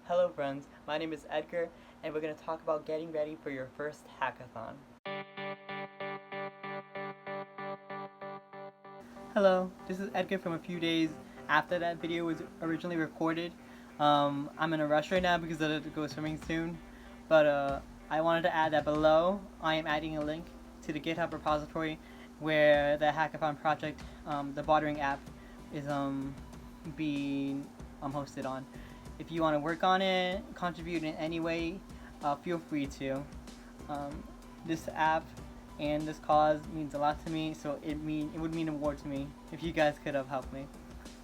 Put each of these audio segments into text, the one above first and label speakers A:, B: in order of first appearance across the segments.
A: Hello friends, my name is Edgar and we're going to talk about getting ready for your first hackathon. Hello, this is Edgar from a few days after that video was originally recorded. I'm in a rush right now because I have to go swimming soon, but I wanted to add that below I am adding a link to the GitHub repository where the hackathon project, the bartering app, is being hosted on. If you want to work on it, contribute in any way, feel free to. This app and this cause means a lot to me, so it would mean more to me if you guys could have helped me.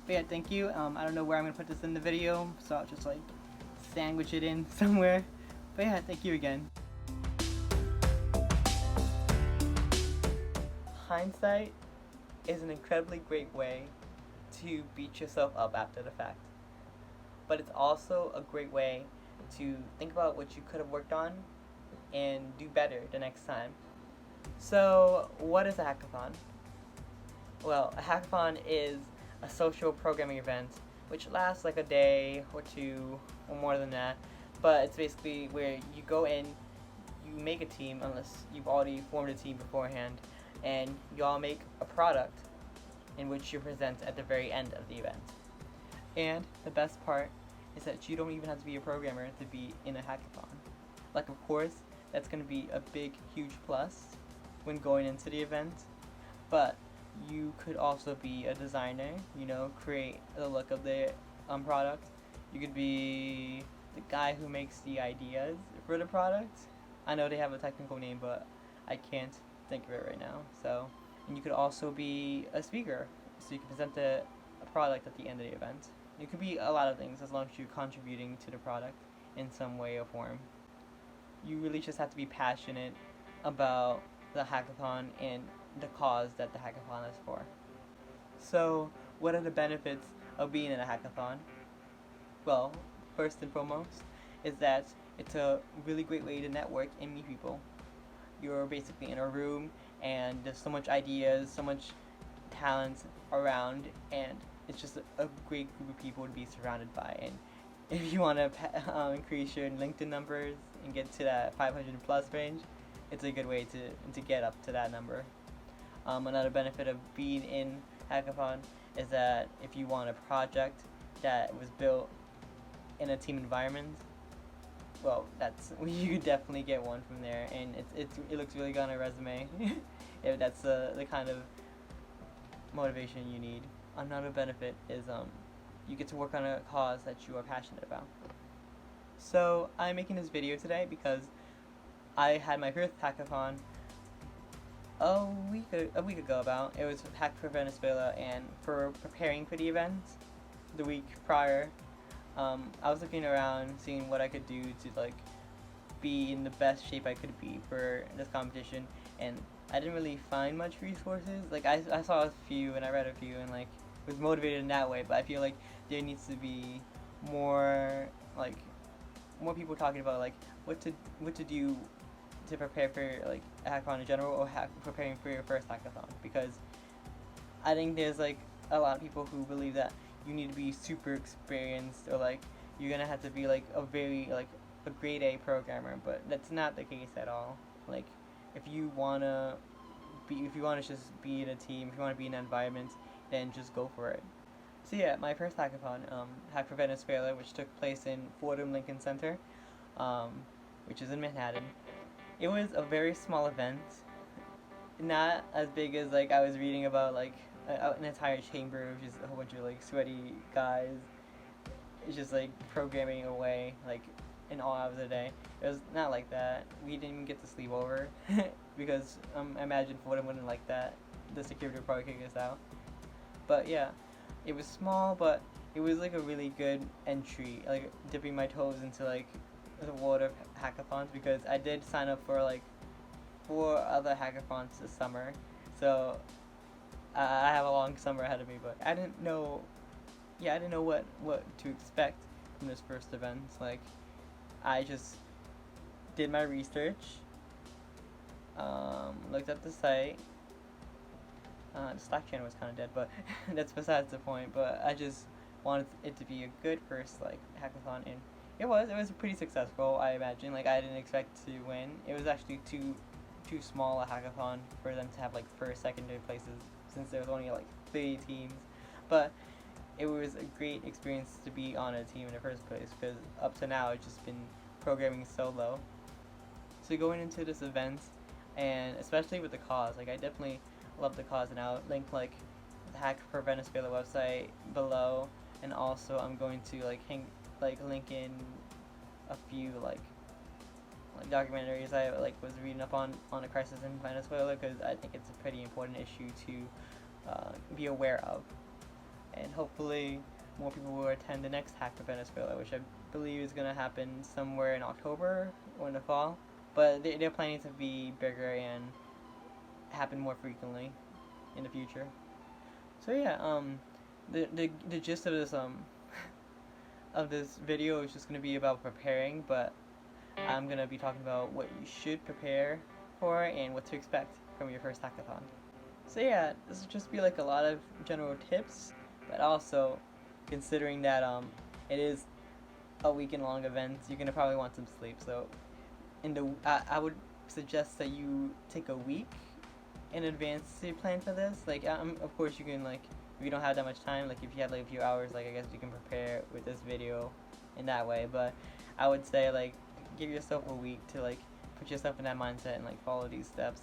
A: But yeah, thank you. I don't know where I'm gonna put this in the video, so I'll just like sandwich it in somewhere. But yeah, thank you again. Hindsight is an incredibly great way to beat yourself up after the fact, but it's also a great way to think about what you could have worked on and do better the next time. So, what is a hackathon? Well, a hackathon is a social programming event which lasts like a day or two or more than that, but it's basically where you go in, you make a team unless you've already formed a team beforehand, and you all make a product in which you present at the very end of the event. And the best part is that you don't even have to be a programmer to be in a hackathon. Like, of course, that's going to be a big, huge plus when going into the event, but you could also be a designer, create the look of the product. You could be the guy who makes the ideas for the product. I know they have a technical name, but I can't think of it right now. And you could also be a speaker, so you can present a product at the end of the event. It could be a lot of things as long as you're contributing to the product in some way or form. You really just have to be passionate about the hackathon and the cause that the hackathon is for. So, what are the benefits of being in a hackathon? Well, first and foremost is that it's a really great way to network and meet people. You're basically in a room and there's so much ideas, so much talent around, and it's just a great group of people to be surrounded by. And if you want to increase your LinkedIn numbers and get to that 500 plus range, it's a good way to get up to that number. Another benefit of being in Hackathon is that if you want a project that was built in a team environment, well, you could definitely get one from there, and it looks really good on a resume if that's the kind of motivation you need. Another benefit is you get to work on a cause that you are passionate about. So I'm making this video today because I had my first hackathon a week ago about. It was Hack for Venezuela, and for preparing for the event the week prior, I was looking around seeing what I could do to be in the best shape I could be for this competition, and I didn't really find much resources. I saw a few and I read a few and was motivated in that way, but I feel like there needs to be more people talking about what to do to prepare for a hackathon in general, or preparing for your first hackathon, because I think there's a lot of people who believe that you need to be super experienced, or you're gonna have to be a very a grade A programmer, but that's not the case at all. If you wanna just be in a team, if you wanna be in an environment, then just go for it. So yeah, my first hackathon, Hack for Venezuela, which took place in Fordham Lincoln Center, which is in Manhattan. It was a very small event, not as big as I was reading about an entire chamber of just a whole bunch of sweaty guys. It's just programming away in all hours of the day. It was not like that. We didn't even get to sleep over because I imagine Fordham wouldn't like that. The security would probably kick us out. But yeah, it was small, but it was a really good entry, dipping my toes into the world of hackathons, because I did sign up for 4 other hackathons this summer, so I have a long summer ahead of me. But I didn't know what to expect from this first event. I just did my research, looked at the site. The Slack channel was kind of dead, but that's besides the point. But I just wanted it to be a good first hackathon, and It was pretty successful, I imagine. Like, I didn't expect to win. It was actually too small a hackathon for them to have like first, second, third places, since there was only like 30 teams. But it was a great experience to be on a team in the first place, because up to now it's just been programming solo. So going into this event, and especially with the cause, like I definitely love the cause, and I'll link like the Hack for Venezuela website below, and also I'm going to link in a few documentaries I was reading up on a crisis in Venezuela, because I think it's a pretty important issue to be aware of, and hopefully more people will attend the next Hack for Venezuela, which I believe is going to happen somewhere in October or in the fall, but they're planning to be bigger and happen more frequently in the future. So yeah, the gist of this of this video is just gonna be about preparing, but I'm gonna be talking about what you should prepare for and what to expect from your first hackathon. So yeah, this will just be like a lot of general tips, but also considering that it is a weekend long event, you're gonna probably want some sleep. So I would suggest that you take a week in advance to plan for this. Like, of course you can, like, if you don't have that much time, like if you have like a few hours, like I guess you can prepare with this video in that way. But I would say like give yourself a week to like put yourself in that mindset and like follow these steps.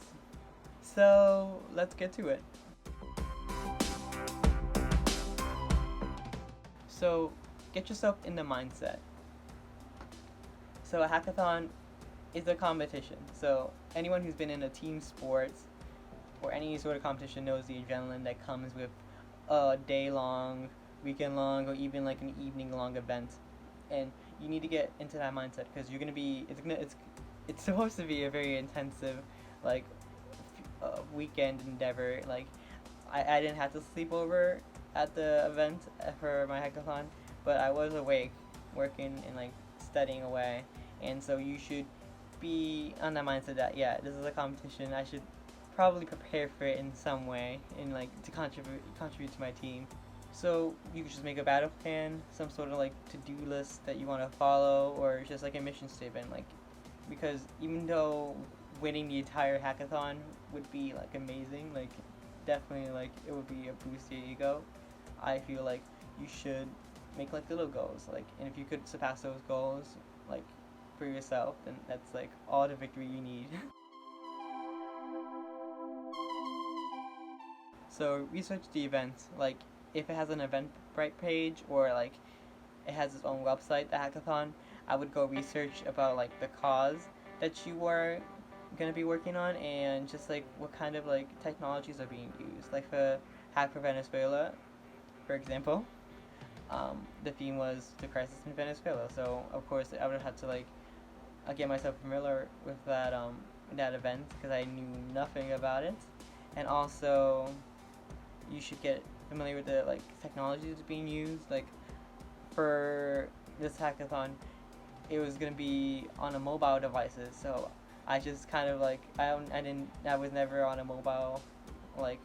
A: So let's get to it. So get yourself in the mindset. So a hackathon is a competition. So anyone who's been in a team sports or any sort of competition knows the adrenaline that comes with a day long, weekend long, or even like an evening long event. And you need to get into that mindset, because you're gonna be it's supposed to be a very intensive like weekend endeavor. Like I didn't have to sleep over at the event for my hackathon, but I was awake working and like studying away, and so you should be on that mindset that yeah, this is a competition. I should probably prepare for it in some way and like to contribute to my team. So you could just make a battle plan, some sort of like to-do list that you want to follow, or just like a mission statement. Like, because even though winning the entire hackathon would be like amazing, like definitely like it would be a boost to your ego, I feel like you should make like little goals, like, and if you could surpass those goals like for yourself, then that's like all the victory you need. So research the event. Like if it has an Eventbrite page, or like it has its own website, the hackathon, I would go research about like the cause that you are gonna be working on, and just like what kind of like technologies are being used. Like for Hack for Venezuela, for example, the theme was the crisis in Venezuela. So of course I would have to like get myself familiar with that event, because I knew nothing about it, and also you should get familiar with the like technologies being used. Like for this hackathon, it was gonna be on a mobile devices, so I just kind of like I was never on a mobile, like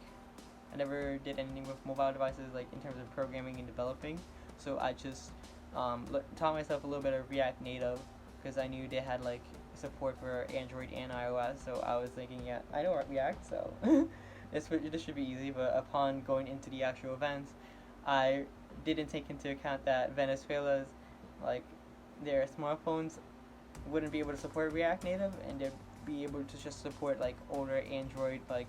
A: I never did anything with mobile devices like in terms of programming and developing. So I just taught myself a little bit of React Native, because I knew they had like support for Android and iOS. So I was thinking, yeah, I know React, so this should be easy. But upon going into the actual events, I didn't take into account that Venezuela's like their smartphones wouldn't be able to support React Native, and they'd be able to just support like older Android like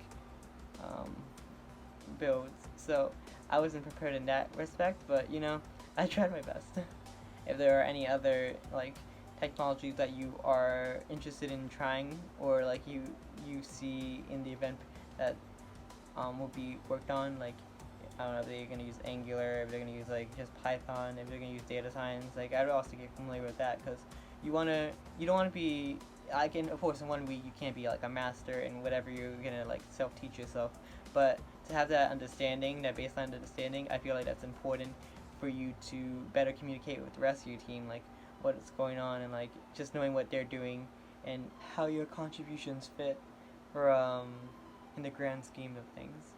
A: builds. So I wasn't prepared in that respect, but you know, I tried my best. If there are any other like technologies that you are interested in trying, or like you see in the event that will be worked on, like I don't know if they're gonna use Angular, if they're gonna use like just Python, if they're gonna use data science, like I would also get familiar with that, because you don't wanna be, like, of course in 1 week you can't be like a master in whatever you're gonna like self-teach yourself, but to have that understanding, that baseline understanding, I feel like that's important for you to better communicate with the rest of your team, like what's going on, and like just knowing what they're doing and how your contributions fit for in the grand scheme of things.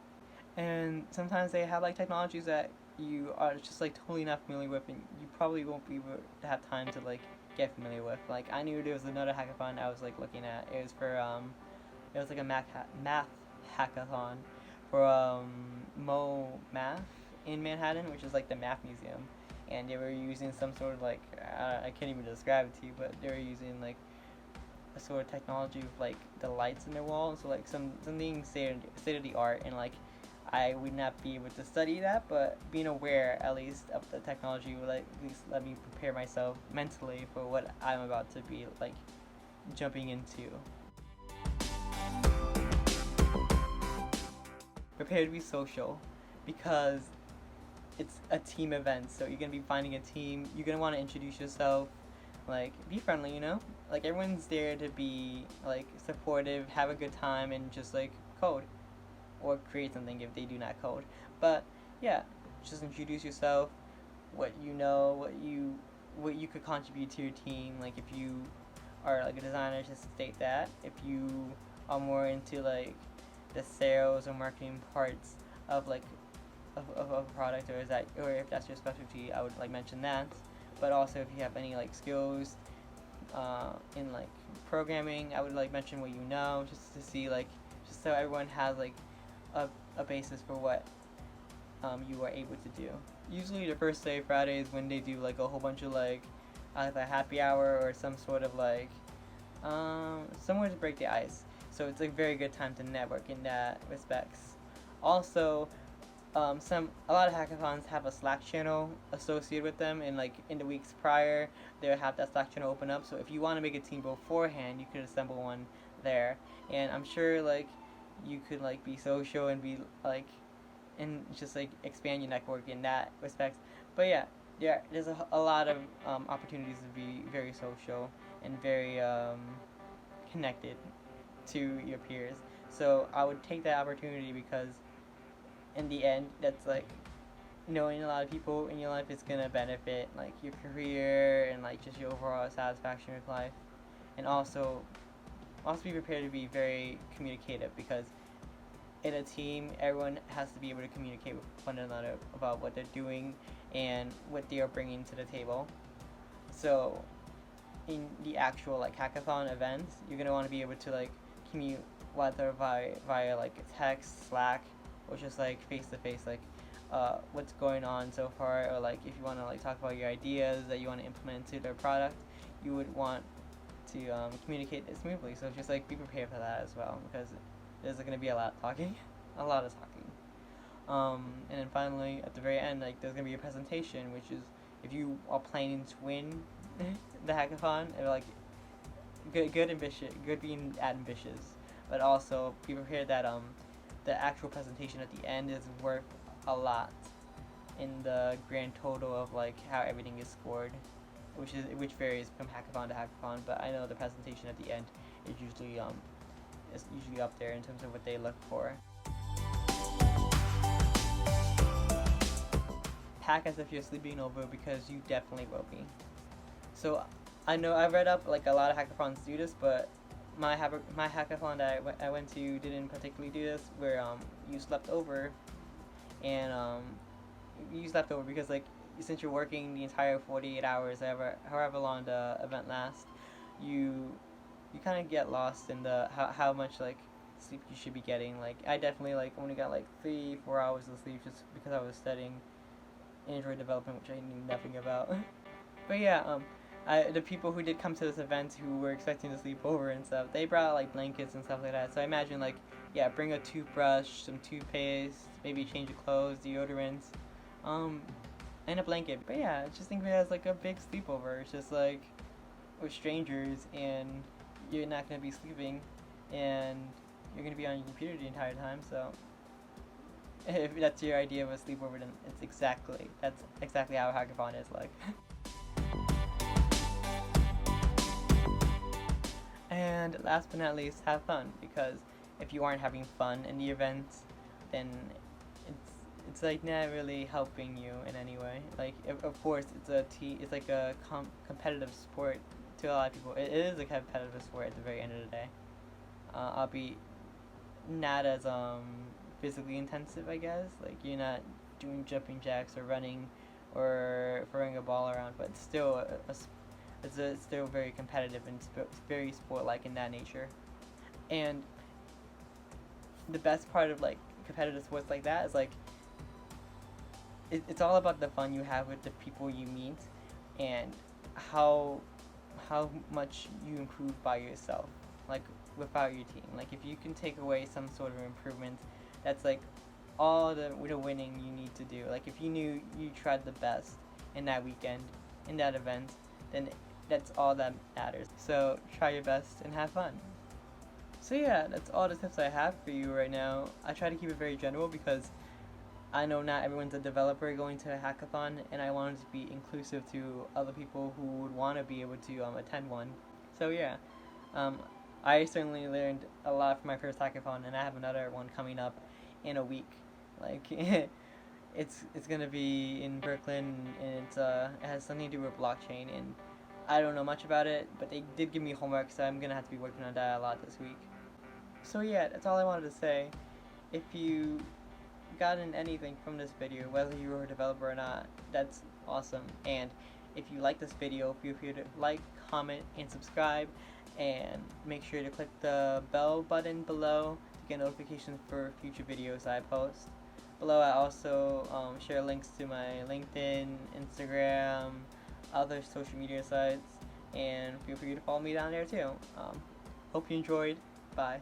A: And sometimes they have like technologies that you are just like totally not familiar with, and you probably won't be able to have time to like get familiar with. Like I knew there was another hackathon I was like looking at. It was for it was like a math hackathon for Math in Manhattan, which is like the math museum, and they were using some sort of like I can't even describe it to you, but they were using like a sort of technology with like the lights in their wall, so like something state of the art, and like I would not be able to study that, but being aware at least of the technology would like at least let me prepare myself mentally for what I'm about to be like jumping into. Prepare to be social, because it's a team event, so you're gonna be finding a team. You're gonna want to introduce yourself, like be friendly, you know. Like everyone's there to be like supportive, have a good time, and just like code or create something if they do not code. But yeah, just introduce yourself, what you know, what you could contribute to your team. Like if you are like a designer, just state that. If you are more into like the sales or marketing parts of like of a product, or is that, or if that's your specialty, I would like mention that. But also if you have any like skills in like programming, I would like mention what you know, just to see like, just so everyone has like a basis for what you are able to do. Usually the first day, Friday, is when they do like a whole bunch of like either happy hour or some sort of like somewhere to break the ice. So it's a very good time to network in that respects. Also, a lot of hackathons have a Slack channel associated with them, and like in the weeks prior, they'll have that Slack channel open up. So if you want to make a team beforehand, you could assemble one there, and I'm sure like you could like be social and be like, and just like expand your network in that respect. But yeah, there's a lot of opportunities to be very social and very connected to your peers. So I would take that opportunity, because in the end, that's like knowing a lot of people in your life is gonna benefit like your career and like just your overall satisfaction with life. And also be prepared to be very communicative, because in a team, everyone has to be able to communicate with one another about what they're doing and what they are bringing to the table. So in the actual like hackathon events, you're gonna want to be able to like commute, whether via like text, Slack, or just like face to face, like what's going on so far, or like if you want to like talk about your ideas that you want to implement into their product, you would want to communicate it smoothly. So just like be prepared for that as well, because there's going to be a lot of talking, a lot of talking. And then finally, at the very end, like there's going to be a presentation, which is if you are planning to win the hackathon, or like good being ambitious, but also be prepared that the actual presentation at the end is worth a lot in the grand total of like how everything is scored, which varies from hackathon to hackathon. But I know the presentation at the end is usually up there in terms of what they look for. Hack as if you're sleeping over, because you definitely will be. So I know I've read up like a lot of hackathons do this, but my hackathon that I went to didn't particularly do this, where you slept over, and you slept over because like since you're working the entire 48 hours, however long the event lasts, you kind of get lost in the how much like sleep you should be getting. Like I definitely like only got like 3-4 hours of sleep just because I was studying Android development, which I knew nothing about. But yeah, the people who did come to this event who were expecting to sleep over and stuff, they brought like blankets and stuff like that. So I imagine like, yeah, bring a toothbrush, some toothpaste, maybe change of clothes, deodorant, and a blanket. But yeah, just think of it as like a big sleepover. It's just like with strangers, and you're not gonna be sleeping, and you're gonna be on your computer the entire time. So if that's your idea of a sleepover, then that's exactly how a hackathon is like. And last but not least, have fun, because if you aren't having fun in the event, then it's like not really helping you in any way. Like of course it's like a competitive sport to a lot of people. It is a competitive sport at the very end of the day. I'll be not as physically intensive, I guess. Like you're not doing jumping jacks or running or throwing a ball around, but it's still it's still very competitive and it's very sport-like in that nature. And the best part of like competitive sports like that is like it's all about the fun you have with the people you meet and how how much you improve by yourself, like without your team. Like if you can take away some sort of improvement, that's like all the winning you need to do. Like if you knew you tried the best in that weekend, in that event, then that's all that matters. So try your best and have fun. So yeah, that's all the tips I have for you right now. I try to keep it very general because I know not everyone's a developer going to a hackathon, and I wanted to be inclusive to other people who would want to be able to attend one. So yeah, um, I certainly learned a lot from my first hackathon, and I have another one coming up in a week. Like it's gonna be in Brooklyn, and it has something to do with blockchain, and I don't know much about it, but they did give me homework, so I'm gonna have to be working on that a lot this week. So yeah, that's all I wanted to say. If you gotten anything from this video, whether you were a developer or not, that's awesome. And if you like this video, feel free to like, comment, and subscribe, and make sure to click the bell button below to get notifications for future videos I post. Below I also share links to my LinkedIn, Instagram, other social media sites, and feel free to follow me down there too. Hope you enjoyed. Bye.